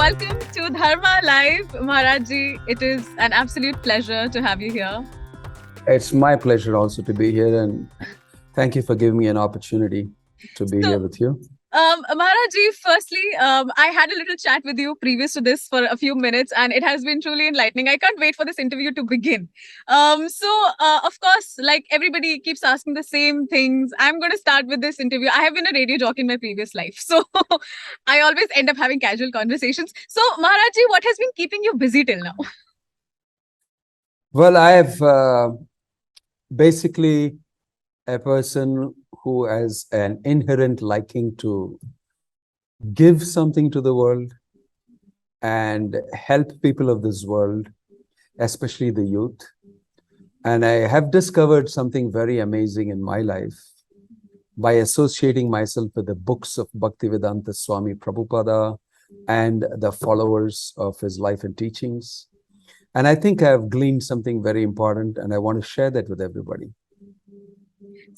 welcome to Dharma Live, Maharaj Ji. It is an absolute pleasure to have you here. It's my pleasure also to be here, and thank you for giving me an opportunity to be here with you. Maharaj Ji, firstly, I had a little chat with you previous to this for a few minutes, and it has been truly enlightening. I can't wait for this interview to begin. Of course, like everybody keeps asking the same things, I'm going to start with this interview. I have been a radio jockey in my previous life, so I always end up having casual conversations. So, Maharaj Ji, what has been keeping you busy till now? Well, I have basically a person who has an inherent liking to give something to the world and help people of this world, especially the youth. And I have discovered something very amazing in my life by associating myself with the books of Bhakti-Vedanta Swami Prabhupada and the followers of his life and teachings. And I think I have gleaned something very important, and I want to share that with everybody.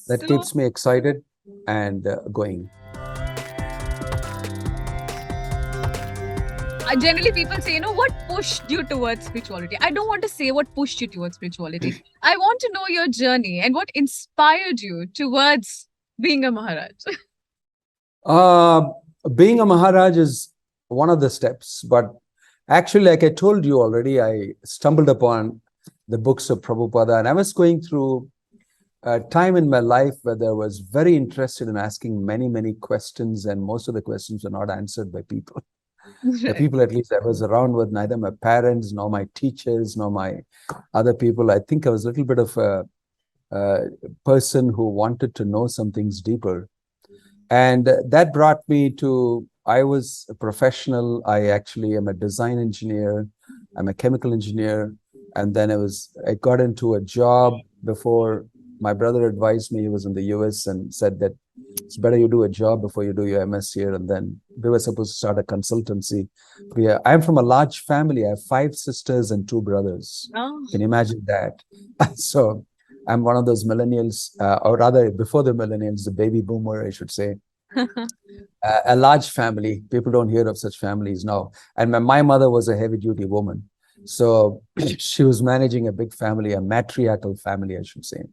That keeps me excited and going. Generally, people say, what pushed you towards spirituality? I don't want to say what pushed you towards spirituality. I want to know your journey and what inspired you towards being a Maharaj. Being a Maharaj is one of the steps, but actually, like I told you already, I stumbled upon the books of Prabhupada, and I was going through a time in my life where I was very interested in asking many, many questions, and most of the questions were not answered by people. The people, at least I was around with, neither my parents, nor my teachers, nor my other people. I think I was a little bit of a person who wanted to know some things deeper. And that brought me to, I was a professional. I actually am a design engineer. I'm a chemical engineer. And then I got into a job before. My brother advised me, he was in the US, and said that it's better you do a job before you do your MS here. And then we were supposed to start a consultancy. I'm from a large family. I have 5 sisters and 2 brothers. Oh. Can you imagine that? So I'm one of those millennials, or rather before the millennials, the baby boomer, I should say. A large family. People don't hear of such families now. And my mother was a heavy duty woman. So she was managing a big family, a matriarchal family, I should say.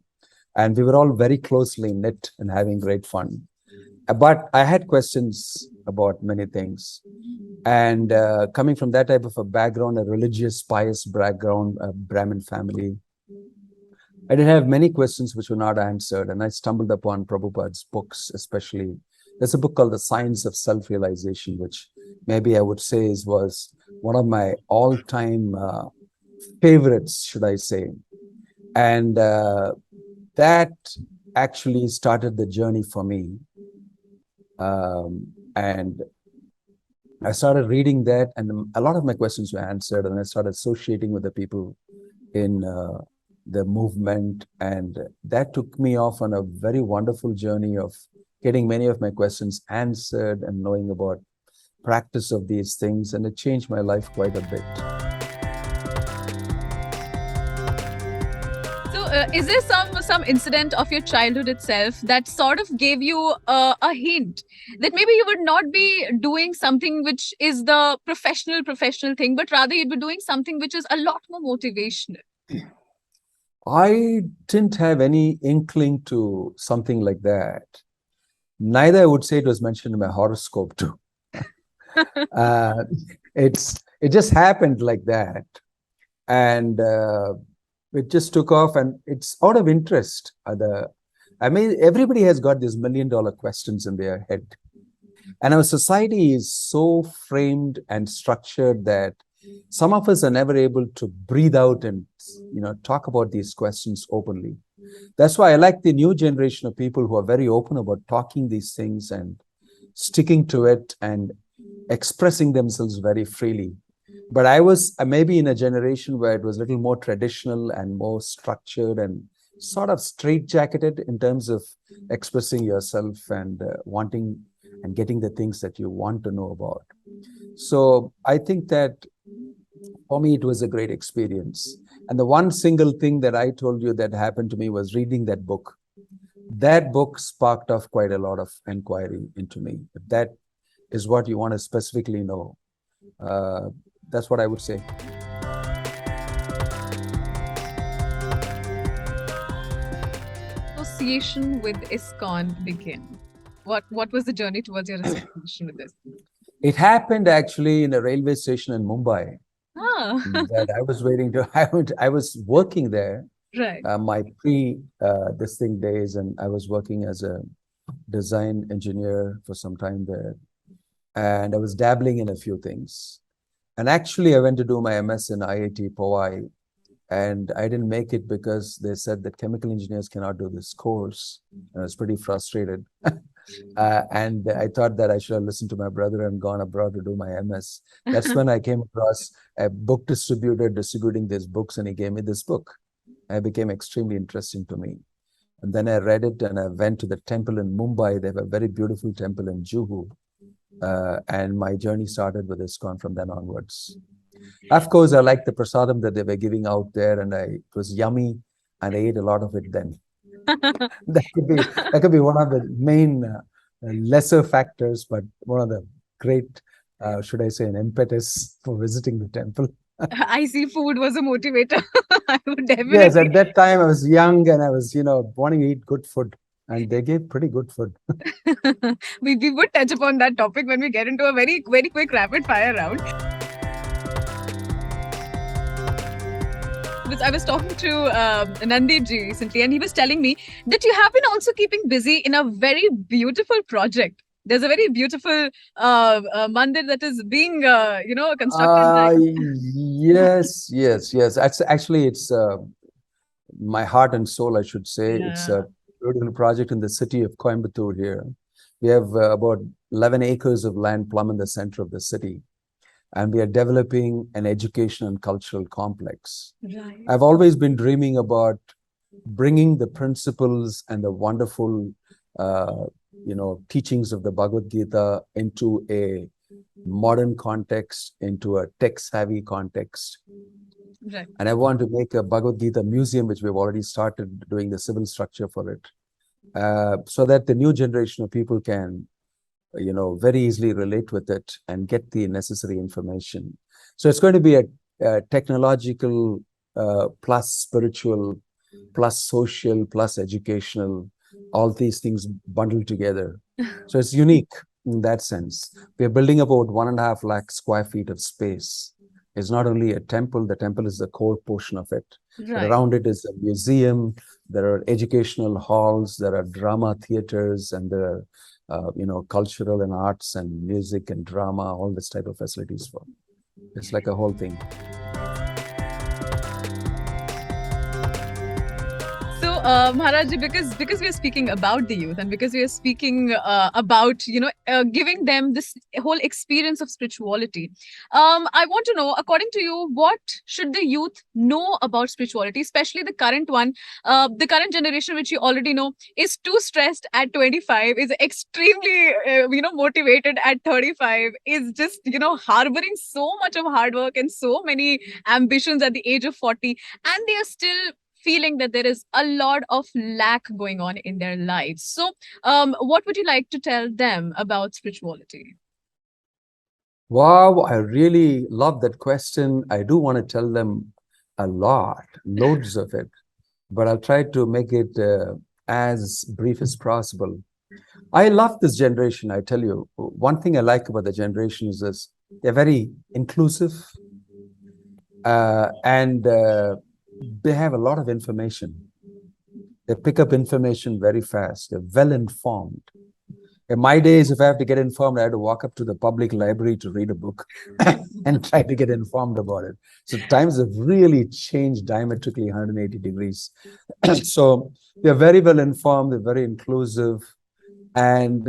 And we were all very closely knit and having great fun. But I had questions about many things. And coming from that type of a background, a religious, pious background, a Brahmin family, I did have many questions which were not answered. And I stumbled upon Prabhupada's books, especially. There's a book called The Science of Self-Realization, which maybe I would say was one of my all-time favorites, should I say. And that actually started the journey for me. And I started reading that, and a lot of my questions were answered, and I started associating with the people in the movement. And that took me off on a very wonderful journey of getting many of my questions answered and knowing about practice of these things. And it changed my life quite a bit. Is there some incident of your childhood itself that sort of gave you a hint that maybe you would not be doing something which is the professional thing, but rather you'd be doing something which is a lot more motivational? I didn't have any inkling to something like that. Neither I would say it was mentioned in my horoscope too. It just happened like that. And it just took off, and it's out of interest. I mean, everybody has got these $1 million questions in their head. And our society is so framed and structured that some of us are never able to breathe out and, talk about these questions openly. That's why I like the new generation of people who are very open about talking these things and sticking to it and expressing themselves very freely. But I was maybe in a generation where it was a little more traditional and more structured and sort of straitjacketed in terms of expressing yourself and wanting and getting the things that you want to know about. So I think that for me, it was a great experience. And the one single thing that I told you that happened to me was reading that book. That book sparked off quite a lot of inquiry into me. If that is what you want to specifically know. That's what I would say. Association with Iskcon begin? What was the journey towards your association with this? It happened actually in a railway station in Mumbai. Ah, That I was waiting to. I was working there. right. My this thing days, and I was working as a design engineer for some time there, and I was dabbling in a few things. And actually, I went to do my MS in IIT Powai, and I didn't make it because they said that chemical engineers cannot do this course. I was pretty frustrated. And I thought that I should have listened to my brother and gone abroad to do my MS. That's when I came across a book distributor distributing these books, and he gave me this book. It became extremely interesting to me. And then I read it, and I went to the temple in Mumbai. They have a very beautiful temple in Juhu. And my journey started with Iskcon from then onwards. Of course, I liked the prasadam that they were giving out there, and it was yummy, and I ate a lot of it then. That could be one of the main lesser factors, but one of the great, should I say, an impetus for visiting the temple. I see food was a motivator. I would definitely. Yes, at that time I was young and I was, wanting to eat good food, and they gave pretty good food. we would touch upon that topic when we get into a very, very quick rapid fire round. I was talking to Nandiji recently, and he was telling me that you have been also keeping busy in a very beautiful project. There's a very beautiful mandir that is being, constructed. Yes. Actually, it's my heart and soul, I should say. Yeah. It's a beautiful project in the city of Coimbatore here. We have about 11 acres of land plumb in the center of the city. And we are developing an education and cultural complex. Right. I've always been dreaming about bringing the principles and the wonderful, teachings of the Bhagavad-Gita into a modern context, into a tech-savvy context. Right. And I want to make a Bhagavad-Gita Museum, which we've already started doing the civil structure for it, so that the new generation of people can very easily relate with it and get the necessary information. So it's going to be a technological plus spiritual plus social plus educational, all these things bundled together. So it's unique in that sense. We're building about 1.5 lakh square feet of space. It's not only a temple, the temple is the core portion of it. Right. But around it is a museum, there are educational halls, there are drama theaters, and there are cultural and arts and music and drama, all this type of facilities for. It's like a whole thing. So, Maharaji, because we are speaking about the youth, and because we are speaking about giving them this whole experience of spirituality, I want to know, according to you, what should the youth know about spirituality, especially the current one, the current generation, which you already know is too stressed at 25, is extremely motivated at 35, is just harboring so much of hard work and so many ambitions at the age of 40, and they are still feeling that there is a lot of lack going on in their lives. So, what would you like to tell them about spirituality? Wow, I really love that question. I do want to tell them a lot, loads of it, but I'll try to make it as brief as possible. I love this generation, I tell you. One thing I like about the generation is this: they're very inclusive, and they have a lot of information. They pick up information very fast. They're well informed. In my days, if I have to get informed, I had to walk up to the public library to read a book and try to get informed about it. So times have really changed diametrically 180 degrees. So they're very well informed, they're very inclusive, and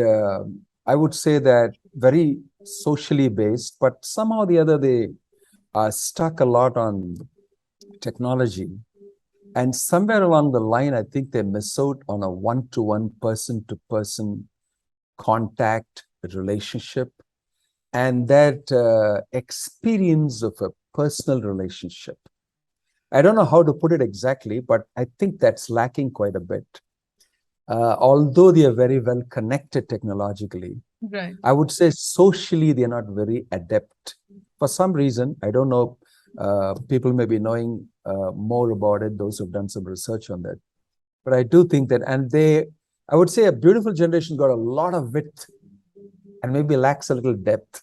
I would say that very socially based, but somehow or the other they are stuck a lot on technology, and somewhere along the line I think they miss out on a one-to-one, person-to-person contact, relationship, and that experience of a personal relationship. I don't know how to put it exactly, but I think that's lacking quite a bit. Although they are very well connected technologically, right, I would say socially they're not very adept. for some reason, I don't know, people may be knowing more about it, those who've done some research on that. But I do think that, and I would say a beautiful generation got a lot of width and maybe lacks a little depth.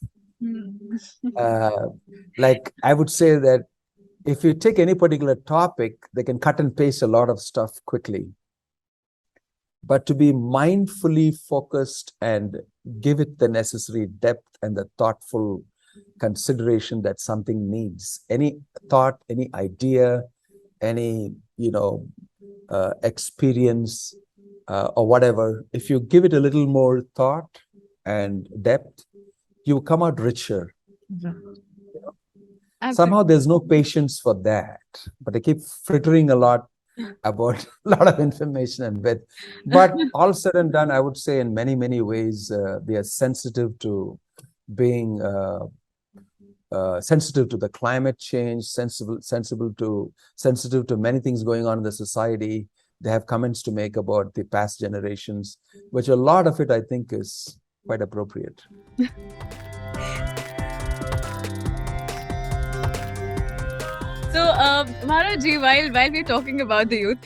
Like I would say that if you take any particular topic, they can cut and paste a lot of stuff quickly. But to be mindfully focused and give it the necessary depth and the thoughtful consideration that something needs, any thought, any idea, any experience or whatever, if you give it a little more thought and depth, you come out richer. Somehow there's no patience for that, but I keep frittering a lot about a lot of information and width. But all said and done, I would say in many, many ways, they are sensitive to being sensitive to the climate change, sensitive to many things going on in the society. They have comments to make about the past generations, which a lot of it, I think, is quite appropriate. So, Maharaji, while we're talking about the youth,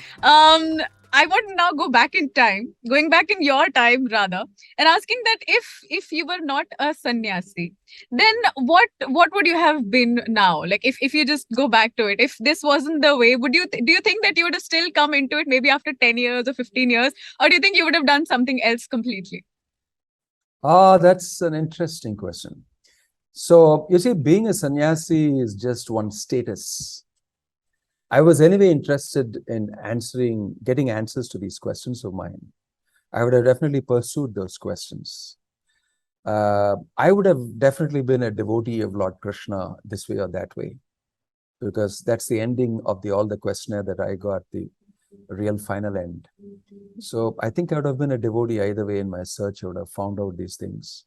I want to now go back in time, going back in your time rather, and asking that if you were not a sannyasi, then what would you have been now? Like if you just go back to it, if this wasn't the way, do you think that you would have still come into it maybe after 10 years or 15 years, or do you think you would have done something else completely? Oh, that's an interesting question. So, you see, being a sannyasi is just one status. I was anyway interested in getting answers to these questions of mine. I would have definitely pursued those questions. I would have definitely been a devotee of Lord Krishna this way or that way, because that's the ending of all the questionnaire that I got, the real final end. So I think I would have been a devotee either way in my search. I would have found out these things.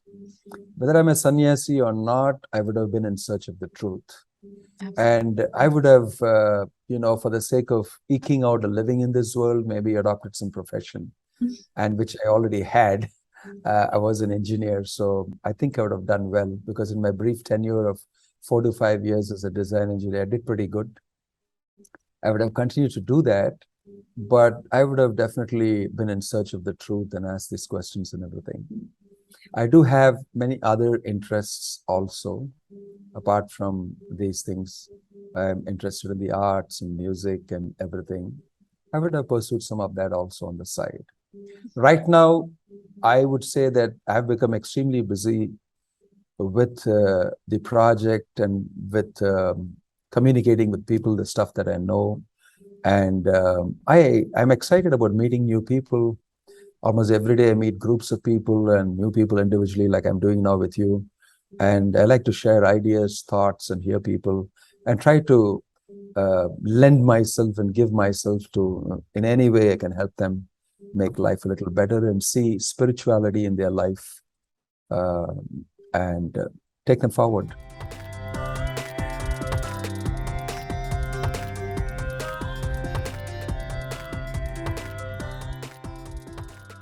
Whether I'm a sannyasi or not, I would have been in search of the truth. Absolutely. And I would have, for the sake of eking out a living in this world, maybe adopted some profession, and which I already had. I was an engineer, so I think I would have done well, because in my brief tenure of 4 to 5 years as a design engineer, I did pretty good. I would have continued to do that, but I would have definitely been in search of the truth and asked these questions and everything. I do have many other interests also, apart from these things. I'm interested in the arts and music and everything. I would have pursued some of that also on the side. Right now, I would say that I've become extremely busy with the project and with communicating with people, the stuff that I know. And I'm excited about meeting new people. Almost every day I meet groups of people and new people individually, like I'm doing now with you. And I like to share ideas, thoughts, and hear people, and try to lend myself and give myself to, in any way I can help them make life a little better and see spirituality in their life and take them forward.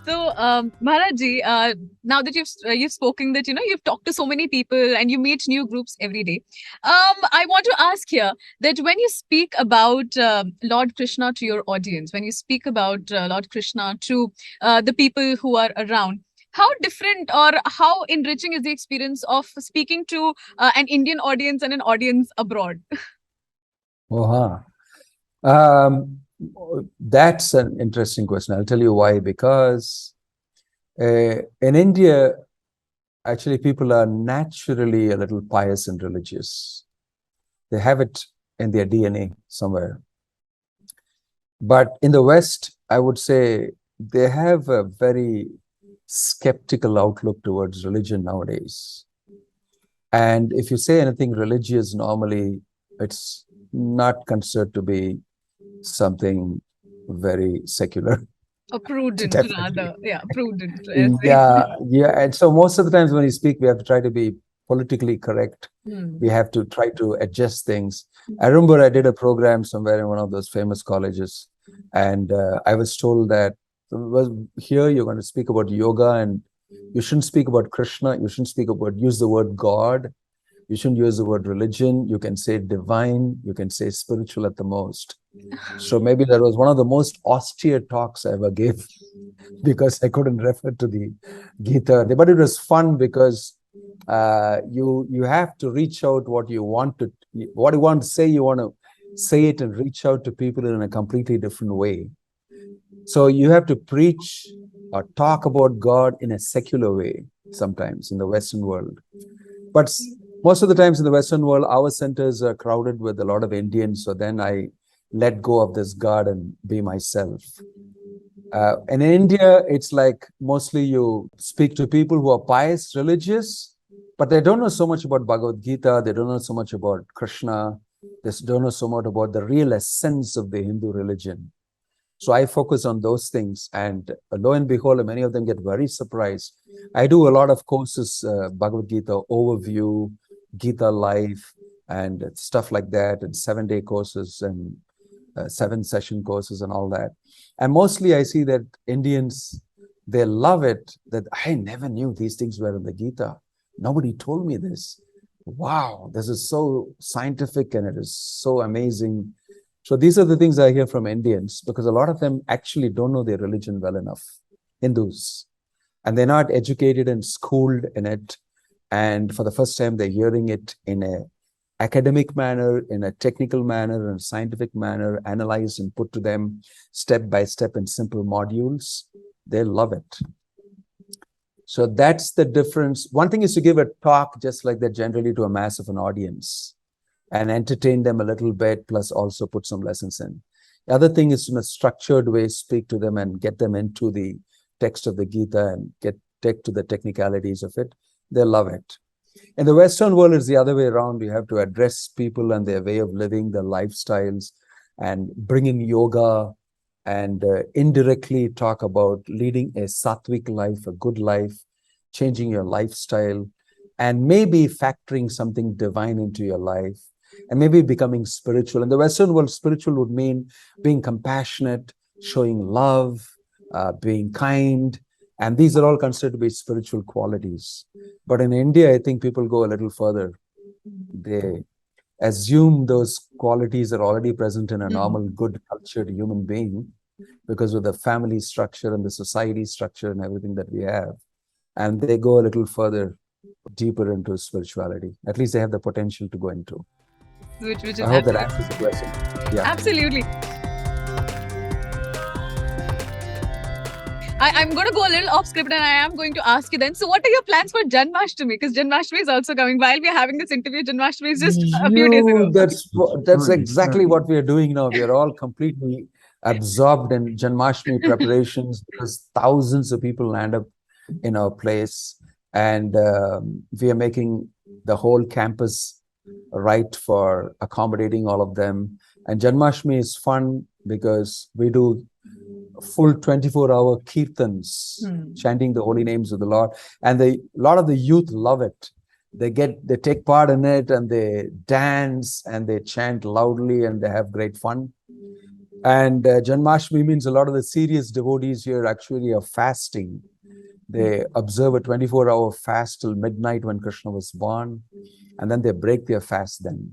So, Maharaji, now that you've spoken that you've talked to so many people and you meet new groups every day, I want to ask here that when you speak about Lord Krishna to your audience, when you speak about Lord Krishna to the people who are around, how different or how enriching is the experience of speaking to an Indian audience and an audience abroad? That's an interesting question. I'll tell you why. Because in India, actually, people are naturally a little pious and religious. They have it in their DNA somewhere. But in the West, I would say they have a very skeptical outlook towards religion nowadays. And if you say anything religious, normally it's not considered to be something very secular. Or prudent, rather. Yeah, prudent. Yeah. And so most of the times when we speak, we have to try to be politically correct. We have to try to adjust things. I remember I did a program somewhere in one of those famous colleges, and I was told that here you're going to speak about yoga, and you shouldn't speak about Krishna. You shouldn't use the word God. You shouldn't use the word religion. You can say divine. You can say spiritual at the most. So maybe that was one of the most austere talks I ever gave because I couldn't refer to the Gita. But it was fun because you have to reach out what you want to say. You want to say it and reach out to people in a completely different way. So you have to preach or talk about God in a secular way sometimes in the Western world. But most of the times in the Western world, our centers are crowded with a lot of Indians. So then I let go of this God and be myself. And in India, it's like mostly you speak to people who are pious, religious, but they don't know so much about Bhagavad-Gita. They don't know so much about Krishna. They don't know so much about the real essence of the Hindu religion. So I focus on those things. And lo and behold, many of them get very surprised. I do a lot of courses, Bhagavad-Gita overview, Gita life, and stuff like that, and 7-day courses and 7-session courses and all that. And mostly I see that Indians, they love it, that I never knew these things were in the Gita. Nobody told me this. Wow, this is so scientific and it is so amazing. So these are the things I hear from Indians, because a lot of them actually don't know their religion well enough, Hindus, and they're not educated and schooled in it. And for the first time, they're hearing it in a academic manner, in a technical manner, in a scientific manner, analyzed and put to them step by step in simple modules. They love it. So that's the difference. One thing is to give a talk just like that generally to a mass of an audience and entertain them a little bit, plus also put some lessons in. The other thing is in a structured way, speak to them and get them into the text of the Gita and take to the technicalities of it. They love it. In the Western world, it's the other way around. You have to address people and their way of living, their lifestyles, and bringing yoga, and indirectly talk about leading a sattvic life, a good life, changing your lifestyle, and maybe factoring something divine into your life, and maybe becoming spiritual. In the Western world, spiritual would mean being compassionate, showing love, being kind, and these are all considered to be spiritual qualities. But in India, I think people go a little further. They assume those qualities are already present in a normal, good, cultured human being because of the family structure and the society structure and everything that we have. And they go a little further, deeper into spirituality. At least they have the potential to go into. Which is I hope that answers the question. Yeah. Absolutely. I'm going to go a little off script and I am going to ask you then. So what are your plans for Janmashtami? Because Janmashtami is also coming. While we're having this interview, Janmashtami is just a few days ago. That's exactly what we are doing now. We are all completely absorbed in Janmashtami preparations because thousands of people land up in our place. And we are making the whole campus right for accommodating all of them. And Janmashtami is fun because we do full 24-hour kirtans, chanting the holy names of the Lord. And a lot of the youth love it. They take part in it and they dance and they chant loudly and they have great fun. And Janmashtami means a lot of the serious devotees here actually are fasting. They observe a 24-hour fast till midnight when Krishna was born, and then they break their fast then.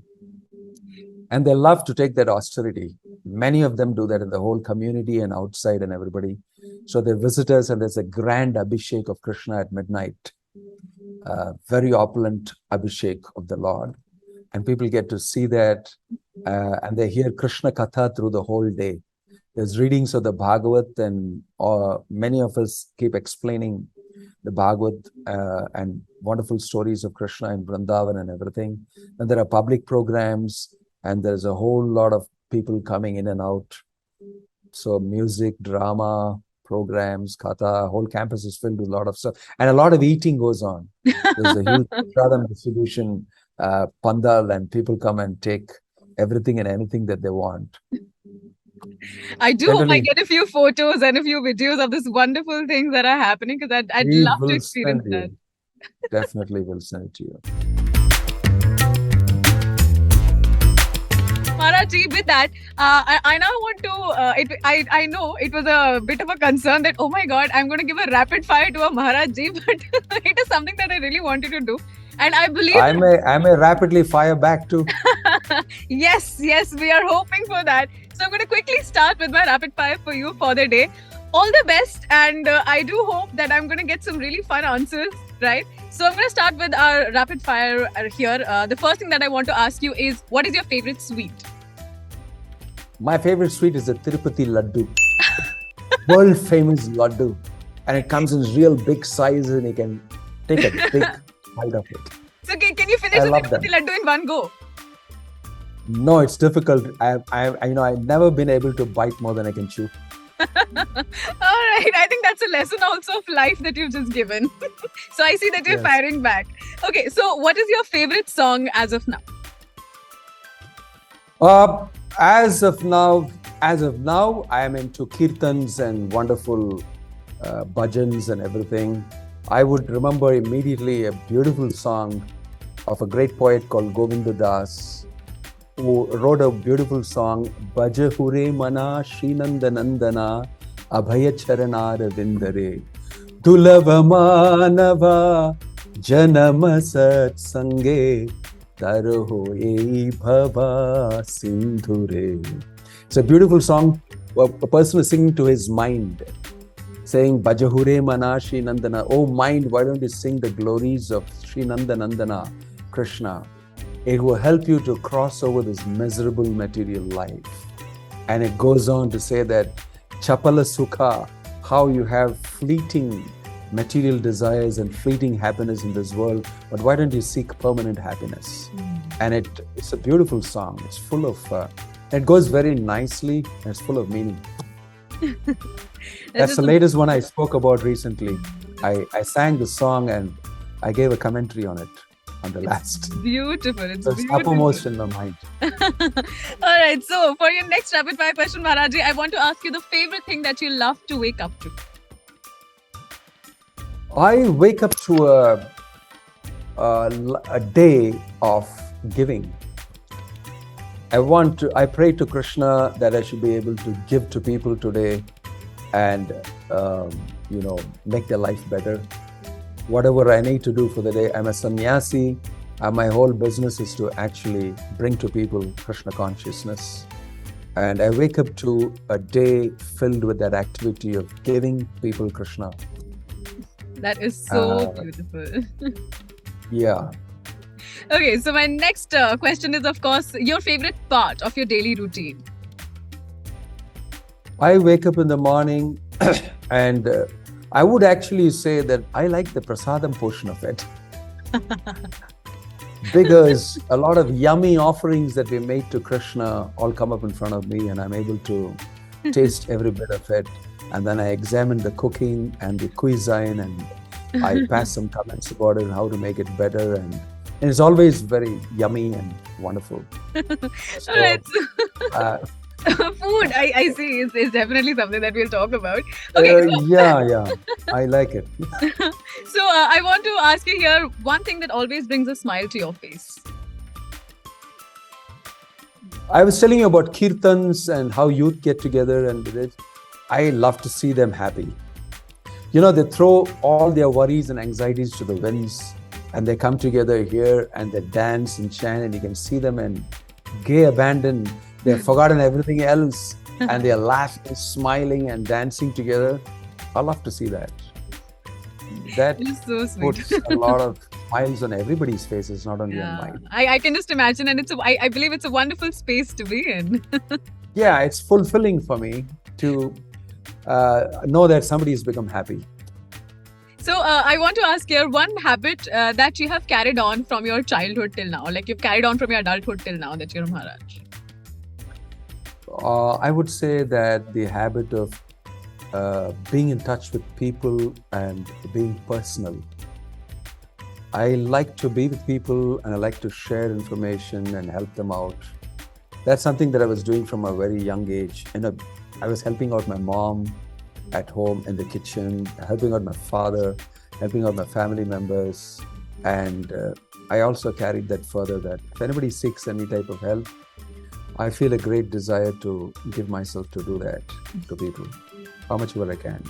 And they love to take that austerity. Many of them do that in the whole community and outside and everybody. So they visit us and there's a grand Abhishek of Krishna at midnight. Very opulent Abhishek of the Lord. And people get to see that and they hear Krishna Katha through the whole day. There's readings of the Bhagavat and many of us keep explaining the Bhagavat and wonderful stories of Krishna in Vrindavan and everything. And there are public programs and there's a whole lot of people coming in and out. So music, drama, programs, katha, whole campus is filled with a lot of stuff. And a lot of eating goes on. There's a huge prasadam distribution pandal and people come and take everything and anything that they want. I do hope I get a few photos and a few videos of these wonderful things that are happening because I'd love to experience that. Definitely will send it to you. Maharaji, with that, I now want to, I know it was a bit of a concern that, oh my God, I'm going to give a rapid fire to a Maharaji, but it is something that I really wanted to do. And I believe I may rapidly fire back too. yes, we are hoping for that. So I'm going to quickly start with my rapid fire for you for the day. All the best, and I do hope that I'm going to get some really fun answers, right? So I'm going to start with our rapid fire here. The first thing that I want to ask you is, what is your favorite sweet? My favorite sweet is the Tirupati Laddu. World famous Laddu. And it comes in real big size and you can take a big bite of it. So can you finish the Tirupati Laddu in one go? No, it's difficult. I've never been able to bite more than I can chew. All right, I think that's a lesson also of life that you've just given. So I see that you're firing back. Okay, so what is your favorite song as of now? As of now, I am into kirtans and wonderful bhajans and everything. I would remember immediately a beautiful song of a great poet called Govinda Das, who wrote a beautiful song, Bhaja Hure Mana Srinanda Nandana Abhaya Charanara Vindare Dulava Manava Janama Sat Sange Tarho Ei Bhava Sindhure. It's a beautiful song. A person is singing to his mind, saying, Bhaja Hure Mana Srinandana. Oh mind, why don't you sing the glories of Srinanda Nandana, Krishna? It will help you to cross over this miserable material life. And it goes on to say that Chapala Sukha, how you have fleeting material desires and fleeting happiness in this world, but why don't you seek permanent happiness? And it's a beautiful song. It's full of, it goes very nicely and it's full of meaning. That's the latest one I spoke about recently. I sang the song and I gave a commentary on it. On the last. Beautiful. It's uppermost in my mind. All right. So for your next rapid fire question, Maharaji, I want to ask you the favorite thing that you love to wake up to. I wake up to a day of giving. I pray to Krishna that I should be able to give to people today and, make their life better. Whatever I need to do for the day. I'm a sannyasi, and my whole business is to actually bring to people Krishna consciousness. And I wake up to a day filled with that activity of giving people Krishna. That is so beautiful. Yeah. Okay, so my next question is, of course, your favorite part of your daily routine. I wake up in the morning and I would actually say that I like the prasadam portion of it. Because a lot of yummy offerings that we made to Krishna all come up in front of me and I'm able to taste every bit of it. And then I examine the cooking and the cuisine and I pass some comments about it and how to make it better. And it's always very yummy and wonderful. So, all right. Food, I see, is definitely something that we'll talk about. Okay. Yeah, I like it. So I want to ask you here, one thing that always brings a smile to your face. I was telling you about kirtans and how youth get together and I love to see them happy. They throw all their worries and anxieties to the winds and they come together here and they dance and chant and you can see them in gay abandon. They've forgotten everything else and they're laughing, smiling and dancing together. I love to see that. That is so sweet. Puts a lot of smiles on everybody's faces, not only on mine. I can just imagine, and I believe it's a wonderful space to be in. Yeah, it's fulfilling for me to know that somebody has become happy. So I want to ask here, one habit that you have carried on from your childhood till now, like you've carried on from your adulthood till now that you're Maharaj. I would say that the habit of being in touch with people and being personal. I like to be with people and I like to share information and help them out. That's something that I was doing from a very young age. I was helping out my mom at home in the kitchen, helping out my father, helping out my family members. And I also carried that further, that if anybody seeks any type of help, I feel a great desire to give myself to do that to people, how much ever I can.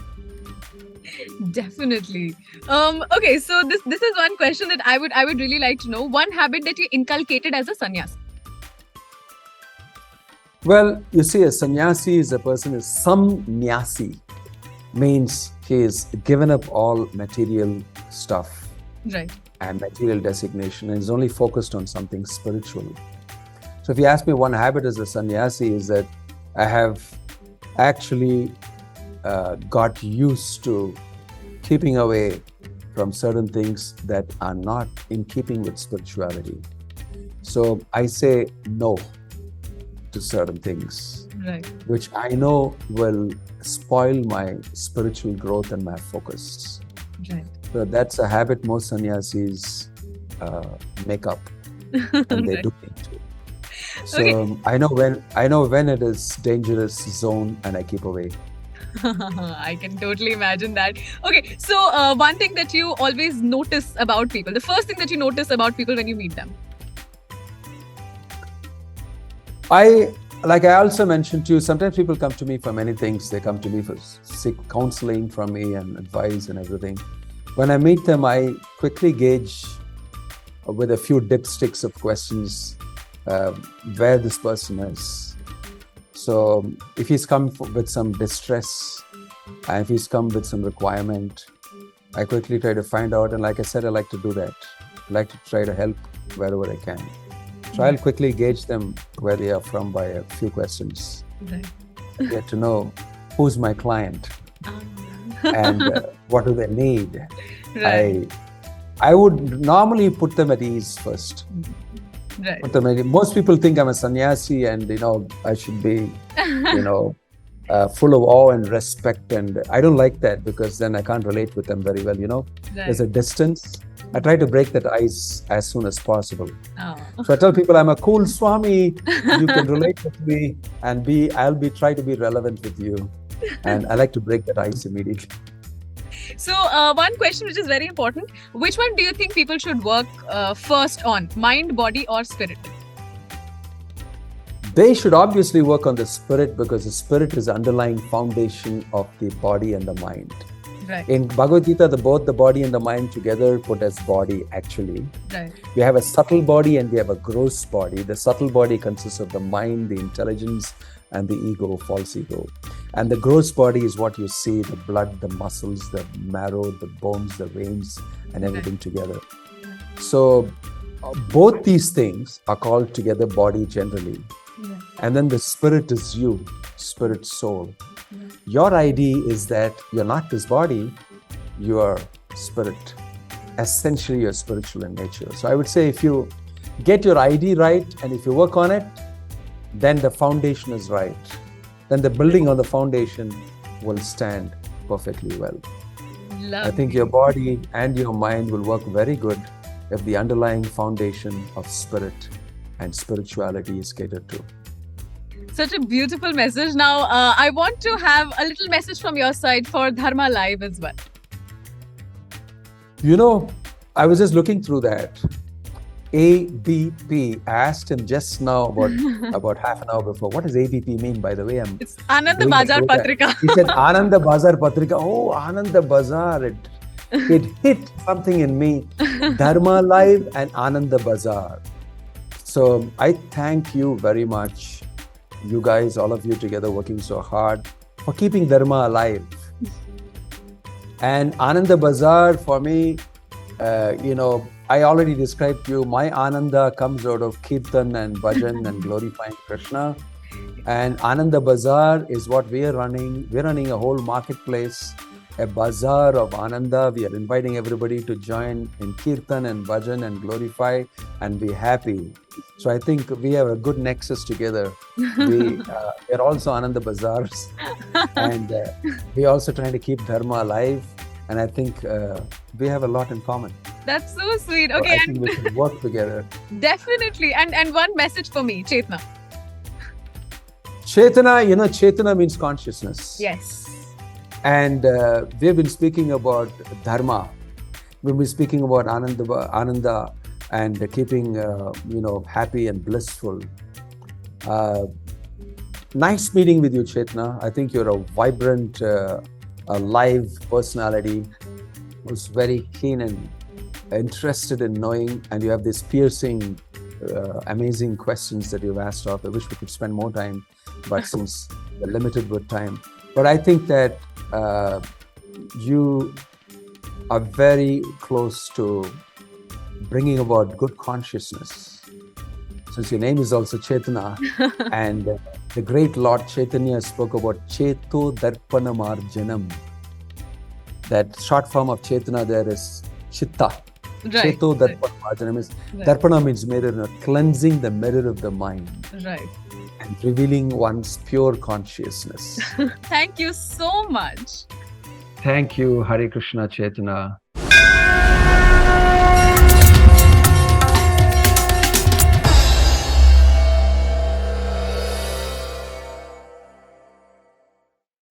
Definitely. Okay, so this is one question that I would really like to know. One habit that you inculcated as a sannyas. Well, you see, a sannyasi is a person who is samnyasi, means he is given up all material stuff Right. and material designation and is only focused on something spiritual. So if you ask me, one habit as a sannyasi is that I have actually got used to keeping away from certain things that are not in keeping with spirituality. So I say no to certain things, Right. which I know will spoil my spiritual growth and my focus. Right. So that's a habit most sannyasis make up, and they Right. do need to. So Okay. I know when it is dangerous zone, and I keep away. I can totally imagine that. Okay, so one thing that you always notice about people, the first thing that you notice about people when you meet them. I also mentioned to you, sometimes people come to me for many things. They come to me for seek counseling from me and advice and everything. When I meet them, I quickly gauge with a few dipsticks of questions where this person is. So if he's come with some distress and if he's come with some requirement, I quickly try to find out. And like I said, I like to do that. I like to try to help wherever I can. So I'll quickly gauge them where they are from by a few questions. Right. Get to know who's my client and what do they need. Right. I would normally put them at ease first. Right. Put them at ease. Most people think I'm a sannyasi and I should be full of awe and respect, and I don't like that because then I can't relate with them very well. Right. There's a distance. I try to break that ice as soon as possible. Oh. So I tell people I'm a cool Swami. You can relate with me, and I'll try to be relevant with you. And I like to break that ice immediately. So one question which is very important: which one do you think people should work first on, mind, body, or spirit? They should obviously work on the spirit because the spirit is the underlying foundation of the body and the mind. Right. In Bhagavad-Gita, both the body and the mind together put as body actually. Right. We have a subtle body and we have a gross body. The subtle body consists of the mind, the intelligence, and the ego, false ego. And the gross body is what you see, the blood, the muscles, the marrow, the bones, the veins, and everything together. So both these things are called together body generally. Yeah. And then the spirit is you, spirit, soul. Your ID is that you're not this body, you are spirit. Essentially, you're spiritual in nature. So I would say if you get your ID right and if you work on it, then the foundation is right. Then the building on the foundation will stand perfectly well. Lovely. I think your body and your mind will work very good if the underlying foundation of spirit and spirituality is catered to. Such a beautiful message. Now, I want to have a little message from your side for Dharma Live as well. I was just looking through that. ABP. I asked him just now about half an hour before. What does ABP mean, by the way? It's Anand Bazar Patrika. He said Ananda Bazar Patrika. Oh, Ananda Bazar. It hit something in me. Dharma Live and Ananda Bazar. So I thank you very much. You guys, all of you together working so hard for keeping Dharma alive. And Ananda Bazar for me, I already described to you, my Ananda comes out of Kirtan and Bhajan and glorifying Krishna. And Ananda Bazar is what we are running. We're running a whole marketplace, a bazaar of Ananda. We are inviting everybody to join in Kirtan and Bhajan and glorify and be happy. So I think we have a good nexus together. We are also Ananda Bazaars and we're also trying to keep Dharma alive. And I think we have a lot in common. That's so sweet. So Okay. I think we should work together. Definitely. And one message for me, Chetna. Chetana, Chetana means consciousness. Yes. And we've been speaking about Dharma. We've been speaking about Ananda and keeping, happy and blissful. Nice meeting with you, Chetna. I think you're a vibrant a live personality who's very keen and interested in knowing, and you have these piercing, amazing questions that you've asked of. I wish we could spend more time, but since we're limited with time. But I think that you are very close to bringing about good consciousness. Since your name is also Chaitanya, and the great Lord Chaitanya spoke about Cheto Darpana Marjanam. That short form of Chaitanya there is Chitta. Right. Cheto Darpana Marjanam is, Darpana means mirror, cleansing the mirror of the mind. Right. And revealing one's pure consciousness. Thank you so much. Thank you, Hare Krishna Chaitanya.